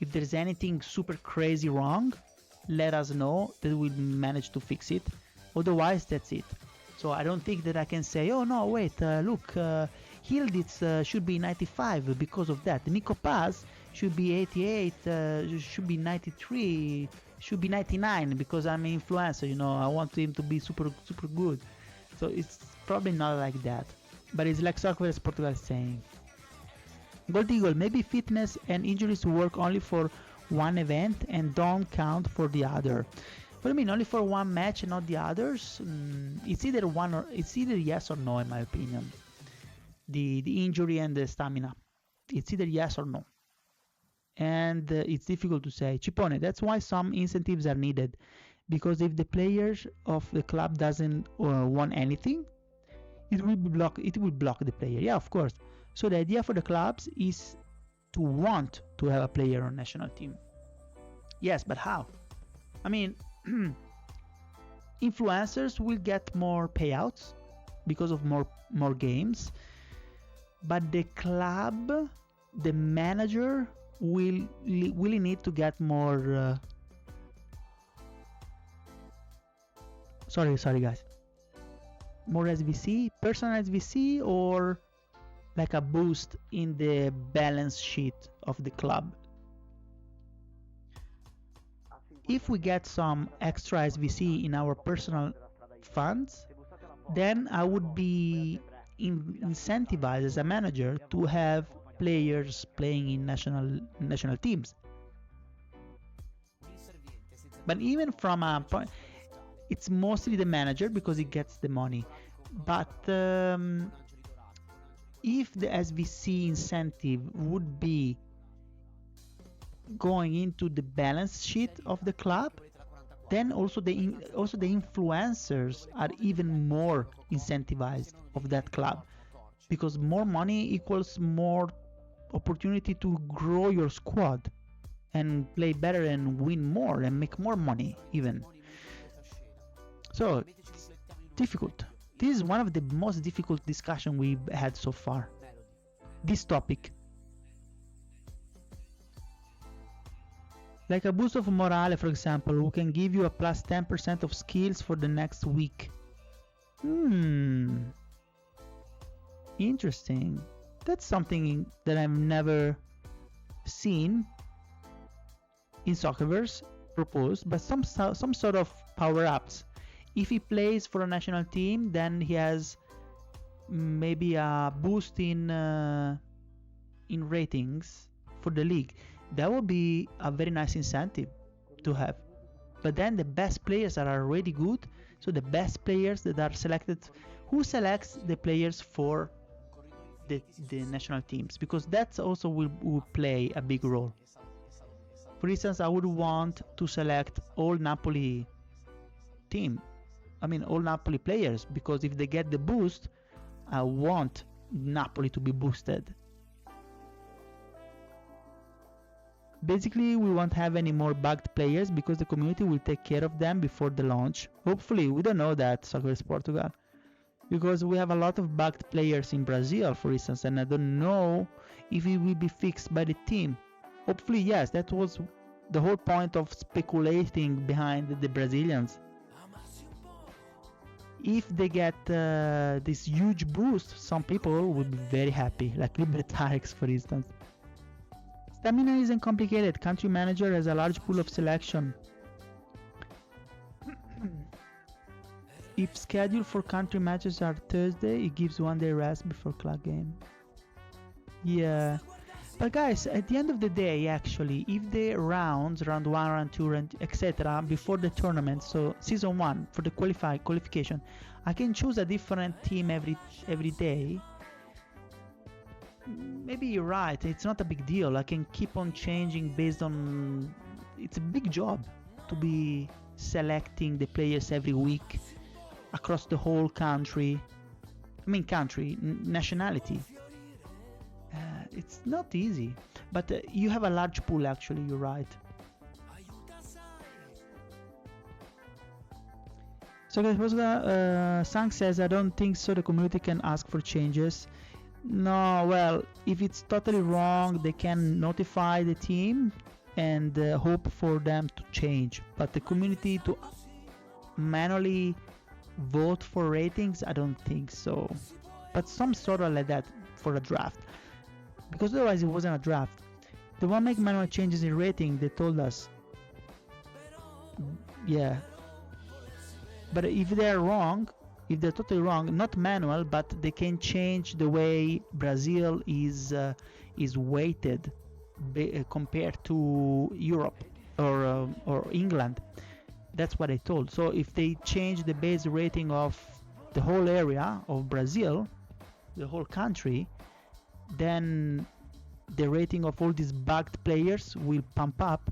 If there's anything super crazy wrong, let us know. That we'll manage to fix it. Otherwise, that's it. So I don't think that I can say, oh no, wait, look, Hilditz should be 95 because of that. Nico Paz should be 88, should be 93, should be 99 because I'm an influencer, you know, I want him to be super good. So it's probably not like that. But it's like Soccerverse Portugal is saying. Gold Eagle, maybe fitness and injuries work only for one event and don't count for the other. What do you mean, only for one match and not the others? It's either one or it's either yes or no, in my opinion. The injury and the stamina, it's either yes or no, and it's difficult to say. Cipone, that's why some incentives are needed, because if the players of the club doesn't want anything, it will block the player. Yeah, of course. So the idea for the clubs is to want to have a player on national team. Yes, but how? I mean, influencers will get more payouts because of more games, but the club, the manager will really need to get more sorry guys, more SVC, personal SVC, or like a boost in the balance sheet of the club. If we get some extra SVC in our personal funds, then I would be incentivized as a manager to have players playing in national teams. But even from a point, it's mostly the manager because he gets the money. But if the SVC incentive would be going into the balance sheet of the club, then also the influencers are even more incentivized of that club. because more money equals more opportunity to grow your squad and play better and win more and make more money even. So it's difficult. This is one of the most difficult discussion we've had so far. This topic. Like a boost of morale, for example, who can give you a plus 10% of skills for the next week. Interesting. That's something that I've never seen in Soccerverse proposed, but some sort of power-ups. If he plays for a national team, then he has maybe a boost in ratings for the league. That would be a very nice incentive to have. But then the best players are already good, so the best players that are selected, who selects the players for the national teams? Because that's also will play a big role. For instance, I would want to select all Napoli all Napoli players, because if they get the boost, I want Napoli to be boosted. Basically, we won't have any more bugged players because the community will take care of them before the launch. Hopefully, we don't know that, Soccerverse Portugal, because we have a lot of bugged players in Brazil, for instance, and I don't know if it will be fixed by the team. Hopefully, yes, that was the whole point of speculating behind the Brazilians. If they get this huge boost, some people will be very happy, like Libertarix, for instance. Stamina isn't complicated. Country manager has a large pool of selection. If schedule for country matches are Thursday, it gives 1 day rest before club game. Yeah. But guys, at the end of the day, actually, if the round 1, round 2, etc., before the tournament, so season 1 for the qualification, I can choose a different team every day. Maybe you're right, it's not a big deal. I can keep on changing based on... It's a big job to be selecting the players every week across the whole country. Nationality. It's not easy, but you have a large pool, actually, you're right. So guys, Sang says, I don't think so the community can ask for changes. No, well, if it's totally wrong, they can notify the team and hope for them to change. But the community to manually vote for ratings, I don't think so. But some sort of like that for a draft. Because otherwise it wasn't a draft. They won't make manual changes in rating, they told us. Yeah. But if they're wrong, if they're totally wrong, not manual, but they can change the way Brazil is weighted compared to Europe or England. That's what I told. So if they change the base rating of the whole area of Brazil, the whole country, then the rating of all these bugged players will pump up.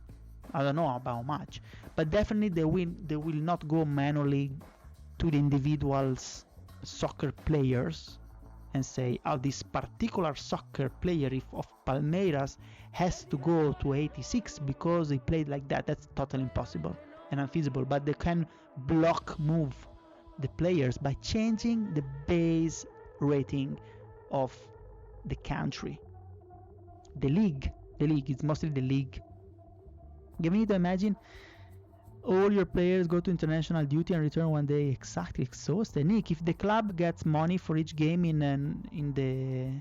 I don't know about how much, but definitely they will not go manually to the individuals soccer players and say, oh, this particular soccer player of Palmeiras has to go to 86 because he played like that. That's totally impossible and unfeasible. But they can move the players by changing the base rating of the country. The league, it's mostly the league. You need to imagine all your players go to international duty and return one day exactly exhausted. Nick, if the club gets money for each game in the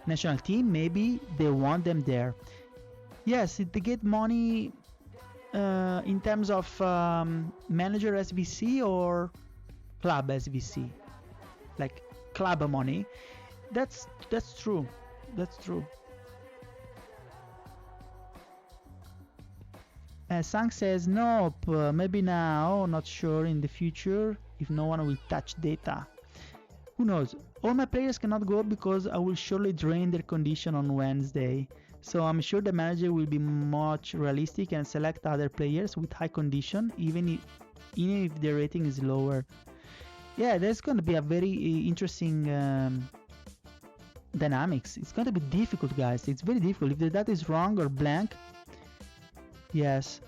national team, maybe they want them there. Yes, they get money in terms of manager SVC or club SVC, like club money. That's true. That's true. Sang says, nope, maybe now, not sure in the future, if no one will touch data. Who knows? All my players cannot go because I will surely drain their condition on Wednesday. So I'm sure the manager will be much realistic and select other players with high condition, even if their rating is lower. Yeah, that's going to be a very interesting dynamics. It's going to be difficult, guys. It's very difficult. If the data is wrong or blank, yes.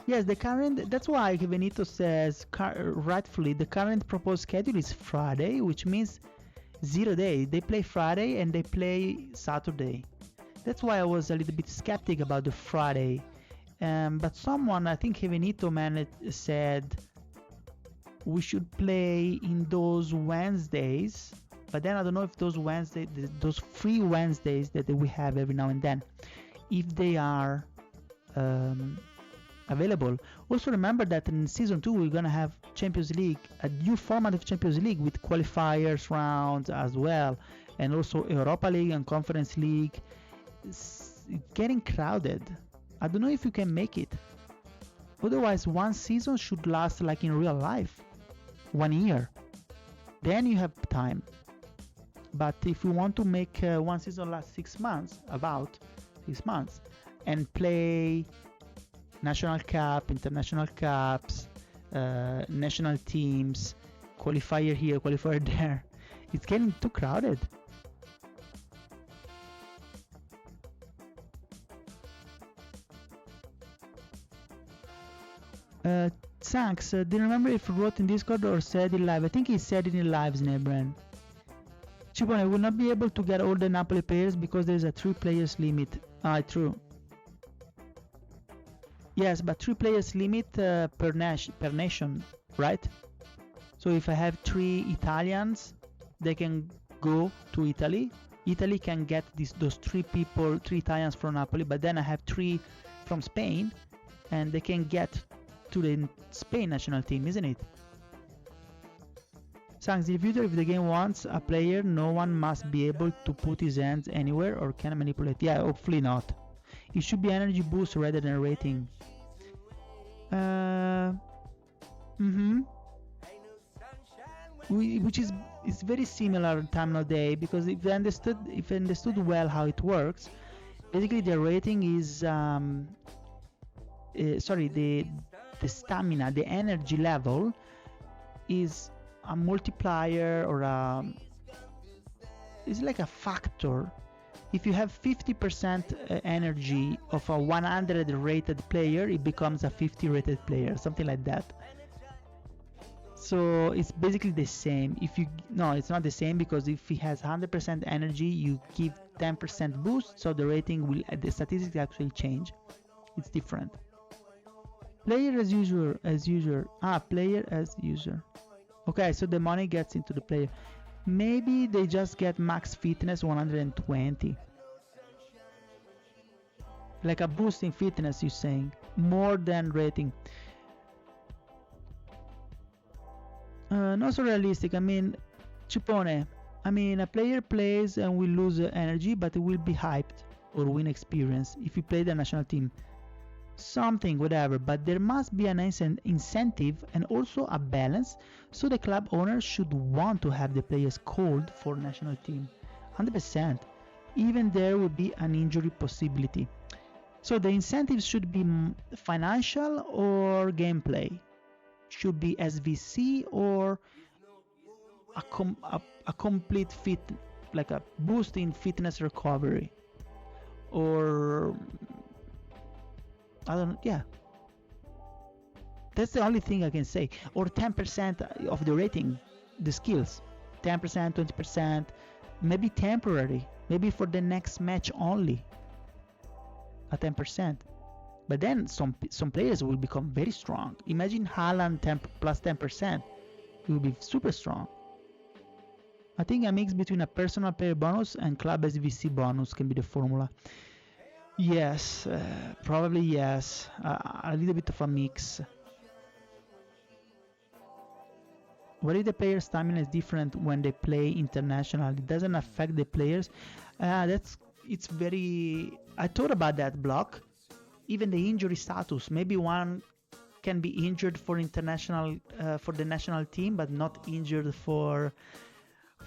Yes, the current, that's why Benito says rightfully the current proposed schedule is Friday, which means 0 day. They play Friday and they play Saturday. That's why I was a little bit skeptic about the Friday. But someone, I think Benito man said we should play in those Wednesdays. But then I don't know if those Wednesdays, those free Wednesdays that we have every now and then, if they are available. Also remember that in season 2 we're gonna have Champions League, a new format of Champions League with qualifiers rounds as well, and also Europa League and Conference League. It's getting crowded. I don't know if you can make it. Otherwise, one season should last like in real life, 1 year. Then you have time. But if you want to make one season last 6 months, about 6 months, and play National Cup, International Cups, national teams, qualifier here, qualifier there, it's getting too crowded. Thanks. Do you remember if he wrote in Discord or said it live? I think he said it in live, Snebran. Cipone will not be able to get all the Napoli players because there is a 3 players limit. True. Yes, but 3 players limit per nation, right? So if I have 3 Italians, they can go to Italy. Italy can get those 3 people, 3 Italians from Napoli, but then I have 3 from Spain, and they can get to the Spain national team, isn't it? Thanks. In the future, if the game wants a player, no one must be able to put his hands anywhere or can manipulate. Yeah, hopefully not. It should be energy boost rather than rating. Which is very similar time nowadays, because if I understood well how it works, basically the rating is the stamina, the energy level is a multiplier or it's like a factor. If you have 50% energy of a 100 rated player, it becomes a 50 rated player, something like that. So it's basically the same. No, it's not the same, because if he has 100% energy, you give 10% boost, so the rating will, the statistics actually change. It's different. Player as usual. Player as user. Okay, so the money gets into the player. Maybe they just get max fitness 120. Like a boost in fitness, you're saying, more than rating. Not so realistic. I mean, Cipone, a player plays and will lose energy, but it will be hyped or win experience if you play the national team. Something, whatever, but there must be an incentive and also a balance, so the club owners should want to have the players called for national team. 100%. Even there will be an injury possibility. So the incentives should be financial or gameplay. Should be SVC or a complete fit, like a boost in fitness recovery, or I don't know. Yeah, that's the only thing I can say. Or 10% of the rating, the skills, 10%, 20%, maybe temporary, maybe for the next match only, a 10%. But then some players will become very strong. Imagine Haaland plus 10%. He will be super strong. I think a mix between a personal player bonus and club SVC bonus can be the formula. Yes, probably yes. A little bit of a mix. What if the player stamina is different when they play international? It doesn't affect the players. It's very. I thought about that block. Even the injury status. Maybe one can be injured for international, for the national team, but not injured for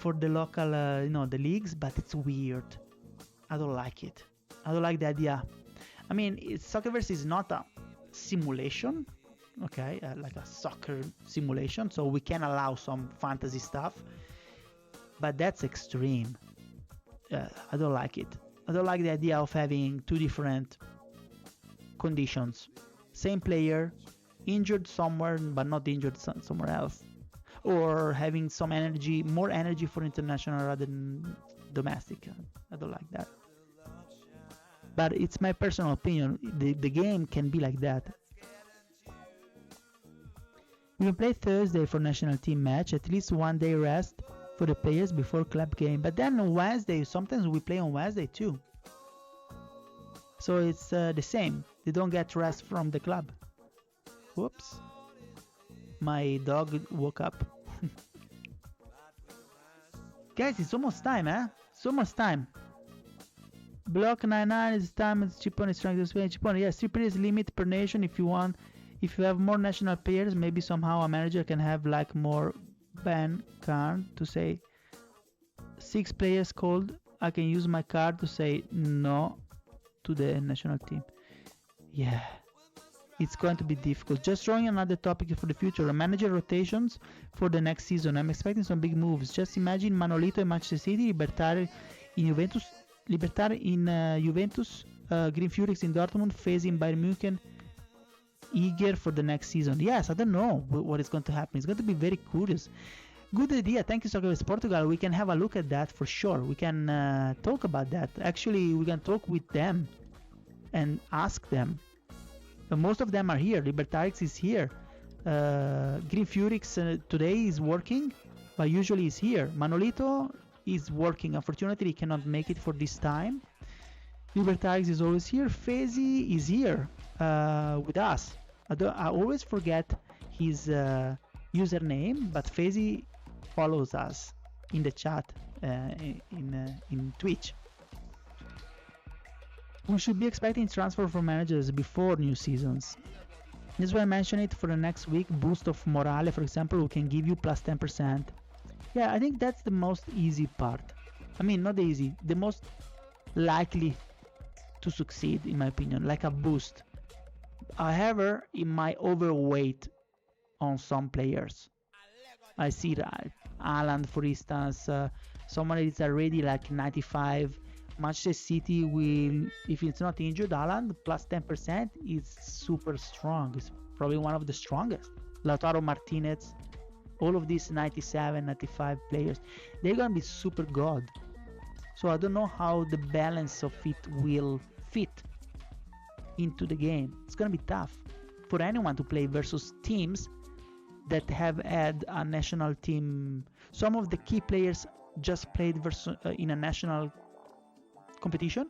the local, the leagues. But it's weird. I don't like it. I don't like the idea. Soccerverse is not a simulation, okay, like a soccer simulation, so we can allow some fantasy stuff, but that's extreme. I don't like it. I don't like the idea of having two different conditions. Same player, injured somewhere but not injured somewhere else. Or having some energy, more energy for international rather than domestic. I don't like that. But it's my personal opinion. The game can be like that. We can play Thursday for national team match, at least one day rest for the players before club game. But then on Wednesday, sometimes we play on Wednesday too. So it's the same. They don't get rest from the club. Whoops. My dog woke up. Guys, it's almost time, eh? It's almost time. Block 99 is time. It's Cipone is trying to explain. Cipone, yes, 3 players limit per nation if you want. If you have more national players, maybe somehow a manager can have like more ban card to say 6 players called. I can use my card to say no to the national team. Yeah, it's going to be difficult. Just throwing another topic for the future. Manager rotations for the next season. I'm expecting some big moves. Just imagine Manolito in Manchester City, Libertare in Juventus, Green Furyx in Dortmund, Fezi in Bayern Munich, eager for the next season. Yes, I don't know what is going to happen. It's going to be very curious. Good idea. Thank you, Soccerverse Portugal. We can have a look at that for sure. We can talk about that. Actually, we can talk with them and ask them. But most of them are here. Libertarix is here. Green Furyx today is working, but usually is here. Manolito is working. Unfortunately, he cannot make it for this time. Libertarix is always here. Fezi is here with us. I always forget his username, but Fezi follows us in the chat in Twitch. We should be expecting transfer for managers before new seasons. This is why I mentioned it for the next week. Boost of morale, for example, we can give you plus 10%. Yeah, I think that's the most easy part. I mean, not easy, the most likely to succeed, in my opinion, like a boost. However, it might overweight on some players. I see that. Haaland, for instance, someone is already like 95. Manchester City will, if it's not injured, Haaland plus 10% is super strong. It's probably one of the strongest. Lautaro Martinez, all of these 97, 95 players, they're gonna be super god. So I don't know how the balance of it will fit into the game. It's gonna be tough for anyone to play versus teams that have had a national team. Some of the key players just played in a national competition,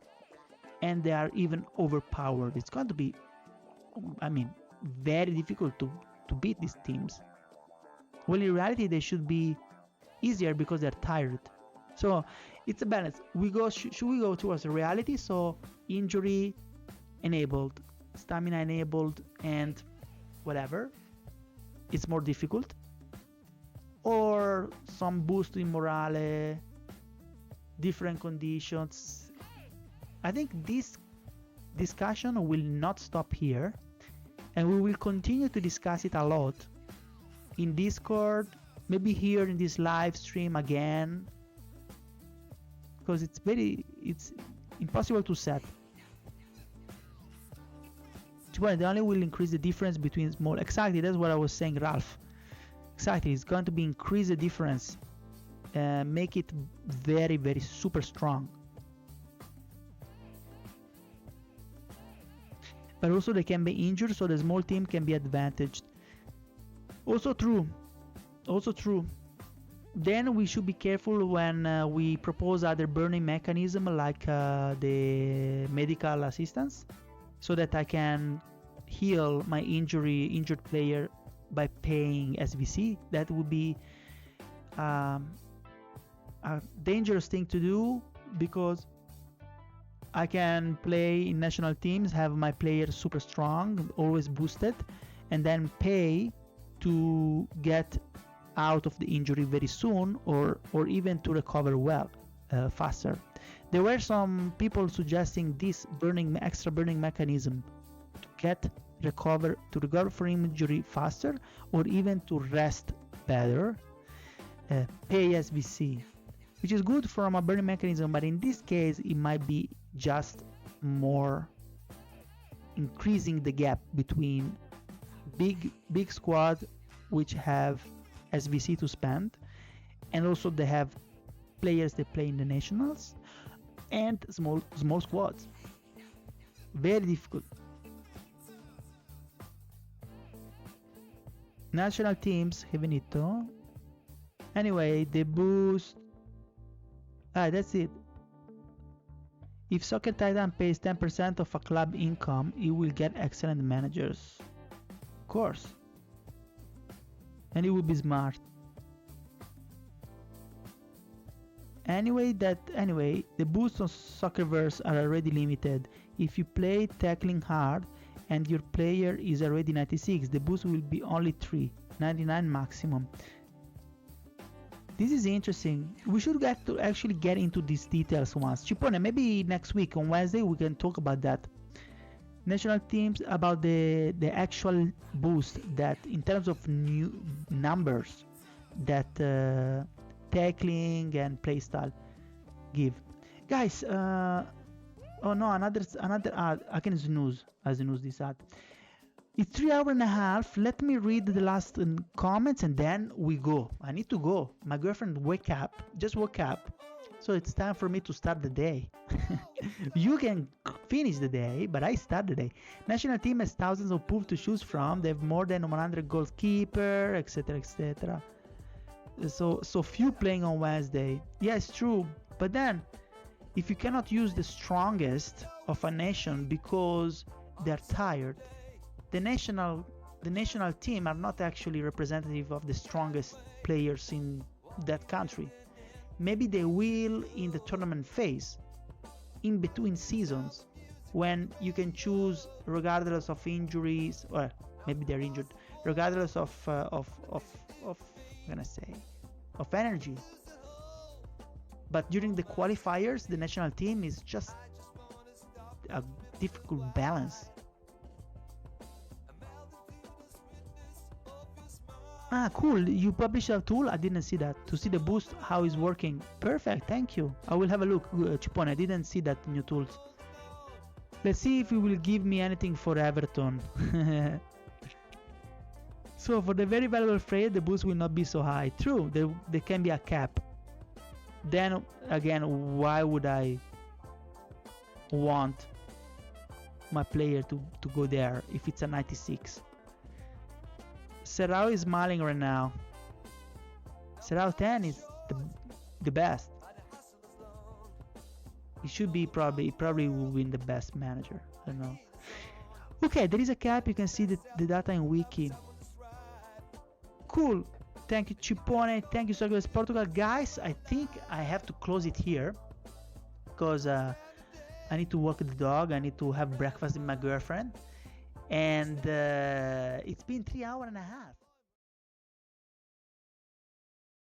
and they are even overpowered. It's going to be, I mean, very difficult to beat these teams. Well, in reality, they should be easier because they're tired. So it's a balance. Should we go towards reality? So injury enabled, stamina enabled, and whatever. It's more difficult. Or some boost in morale, different conditions. I think this discussion will not stop here, and we will continue to discuss it a lot in Discord, maybe here in this live stream again, because it's impossible to set. They only will increase the difference between small. Exactly, that's what I was saying, Ralph. Exactly, it's going to be increase the difference, make it very, very super strong. But also they can be injured, so the small team can be advantaged. Also true. Then we should be careful when we propose other burning mechanism like the medical assistance, so that I can heal my injured player by paying SVC. That would be a dangerous thing to do, because I can play in national teams, have my players super strong, always boosted, and then pay to get out of the injury very soon, or even to recover well faster. There were some people suggesting this extra burning mechanism to get recover from injury faster, or even to rest better. Pay SBC, which is good from a burning mechanism, but in this case it might be just more increasing the gap between big squad which have SBC to spend, and also they have players that play in the nationals, and small squads. Very difficult. National teams Heavenito. Anyway, the boost. That's it. If Soccer Titan pays 10% of a club income, it will get excellent managers. Of course. And it will be smart. Anyway, the boosts on Soccerverse are already limited. If you play tackling hard and your player is already 96, the boost will be only 99 maximum. This is interesting. We should actually get into these details once. Cipone, maybe next week on Wednesday we can talk about that. National teams, about the actual boost that in terms of new numbers that tackling and playstyle give. Guys, oh no, another ad. I can snooze this ad. It's 3 hours and a half. Let me read the last comments and then we go. I need to go. My girlfriend just woke up. So it's time for me to start the day. You can finish the day, but I start the day. National team has thousands of pools to choose from. They have more than 100 goalkeeper, etc., etc. So few playing on Wednesday. Yeah, it's true. But then, if you cannot use the strongest of a nation because they're tired, the national team are not actually representative of the strongest players in that country. Maybe they will in the tournament phase, in between seasons, when you can choose regardless of injuries, or maybe they're injured, regardless of energy. But during the qualifiers, the national team is just a difficult balance. Ah, cool. You published a tool? I didn't see that. To see the boost, how it's working. Perfect. Thank you. I will have a look. Cipone, I didn't see that new tools. Let's see if it will give me anything for Everton. So for the very valuable trade, the boost will not be so high. True, there can be a cap. Then again, why would I want my player to go there if it's a 96? Serrao is smiling right now. Serrao 10 is the best. It should be probably will win the best manager. I don't know. Okay, there is a cap. You can see the data in wiki. Cool. Thank you, Cipone. Thank you, Soccerverse Portugal. Guys, I think I have to close it here because I need to walk the dog. I need to have breakfast with my girlfriend. And it's been 3 hours and a half.